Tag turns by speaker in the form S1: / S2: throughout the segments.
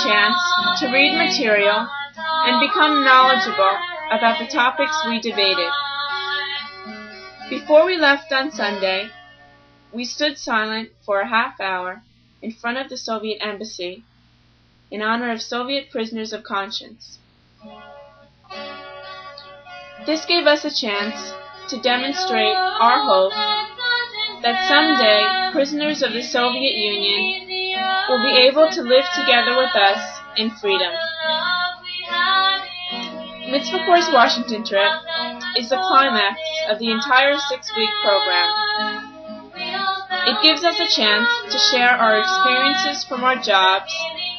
S1: chance to read material and become knowledgeable about the topics we debated. Before we left on Sunday, we stood silent for a half hour in front of the Soviet embassy in honor of Soviet prisoners of conscience. This gave us a chance to demonstrate our hope that someday prisoners of the Soviet Union will be able to live together with us in freedom. Mitzvah Corps' Washington trip is the climax of the entire 6-week program. It gives us a chance to share our experiences from our jobs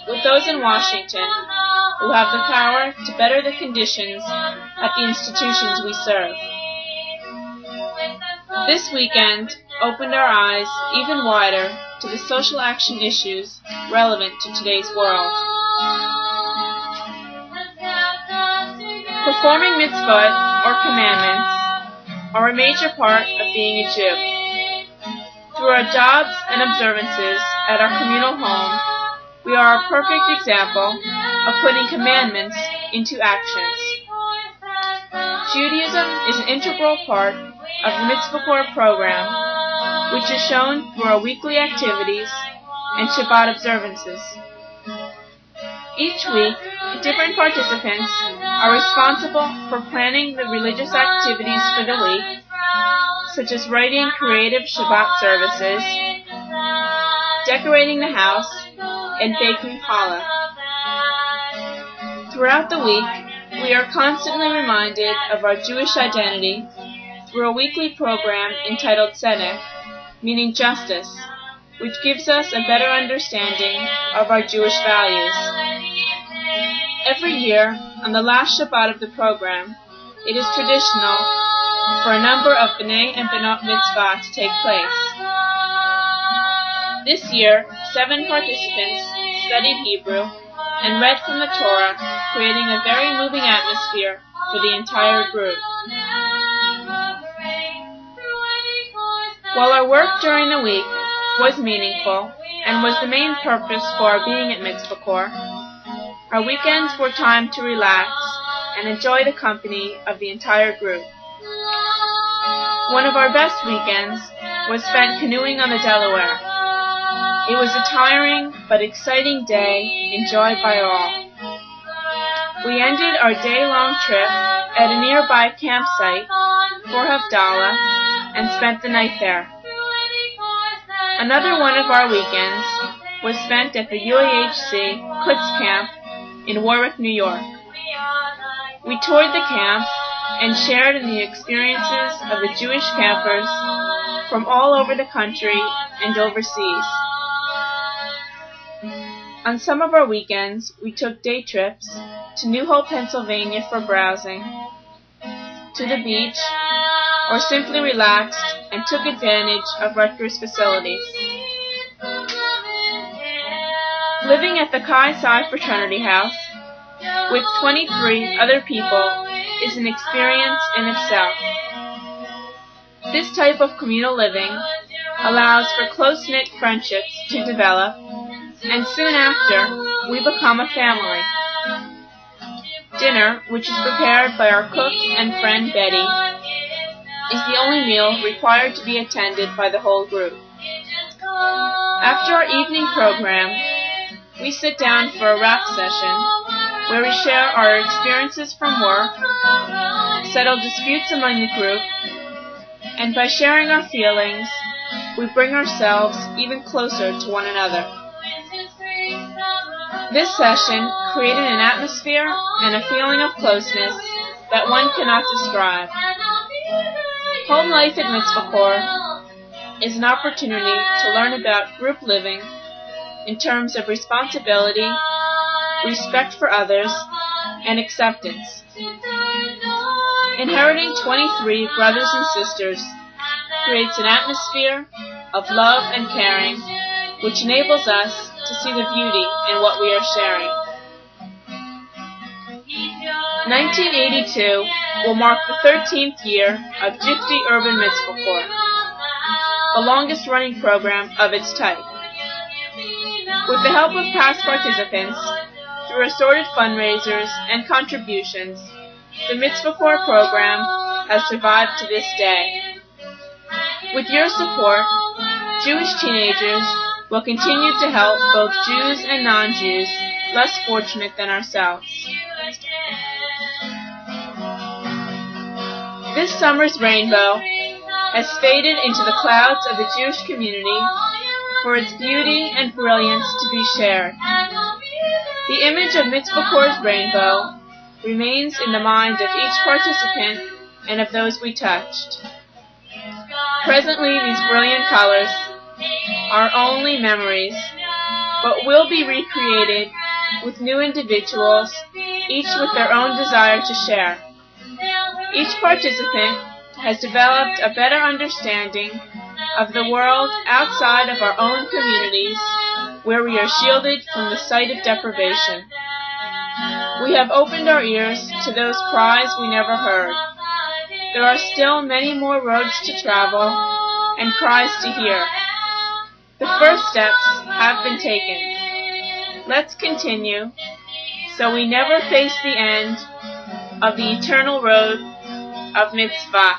S1: with those in Washington who have the power to better the conditions at the institutions we serve. This weekend opened our eyes even wider to the social action issues relevant to today's world. Performing mitzvot, or commandments, are a major part of being a Jew. Through our jobs and observances at our communal home, we are a perfect example of putting commandments into actions. Judaism is an integral part of the Mitzvah Corps program, which is shown through our weekly activities and Shabbat observances. Each week, different participants are responsible for planning the religious activities for the week, such as writing creative Shabbat services, decorating the house, and baking challah. Throughout the week, we are constantly reminded of our Jewish identity through a weekly program entitled Tzedek, meaning justice, which gives us a better understanding of our Jewish values. Every year, on the last Shabbat of the program, it is traditional for a number of B'nai and B'not Mitzvah to take place. This year, 7 participants studied Hebrew and read from the Torah, creating a very moving atmosphere for the entire group. While our work during the week was meaningful and was the main purpose for our being at Mitzvah Corps, our weekends were time to relax and enjoy the company of the entire group. One of our best weekends was spent canoeing on the Delaware. It was a tiring but exciting day enjoyed by all. We ended our day-long trip at a nearby campsite for Havdalah and spent the night there. Another one of our weekends was spent at the UAHC Quds Camp in Warwick, New York. We toured the camp and shared in the experiences of the Jewish campers from all over the country and overseas. On some of our weekends, we took day trips to New Hope, Pennsylvania for browsing, to the beach, or simply relaxed and took advantage of Rutgers facilities. Living at the Chi Psi Fraternity House with 23 other people is an experience in itself. This type of communal living allows for close-knit friendships to develop, and soon after, we become a family. Dinner, which is prepared by our cook and friend Betty, is the only meal required to be attended by the whole group. After our evening program, we sit down for a rap session where we share our experiences from work, settle disputes among the group, and by sharing our feelings, we bring ourselves even closer to one another. This session created an atmosphere and a feeling of closeness that one cannot describe. Home life at Mitzvah Corps is an opportunity to learn about group living in terms of responsibility, respect for others, and acceptance. Inheriting 23 brothers and sisters creates an atmosphere of love and caring, which enables us to see the beauty in what we are sharing. 1982 will mark the 13th year of JFTY Urban Mitzvah Corps, the longest-running program of its type. With the help of past participants, through assorted fundraisers and contributions, the Mitzvah Corps program has survived to this day. With your support, Jewish teenagers will continue to help both Jews and non-Jews less fortunate than ourselves. This summer's rainbow has faded into the clouds of the Jewish community for its beauty and brilliance to be shared. The image of Mitzvah Corps' rainbow remains in the mind of each participant and of those we touched. Presently, these brilliant colors are only memories, but will be recreated with new individuals, each with their own desire to share. Each participant has developed a better understanding of the world outside of our own communities, where we are shielded from the sight of deprivation. We have opened our ears to those cries we never heard. There are still many more roads to travel and cries to hear. The first steps have been taken. Let's continue, so we never face the end of the eternal road of Mitzvah.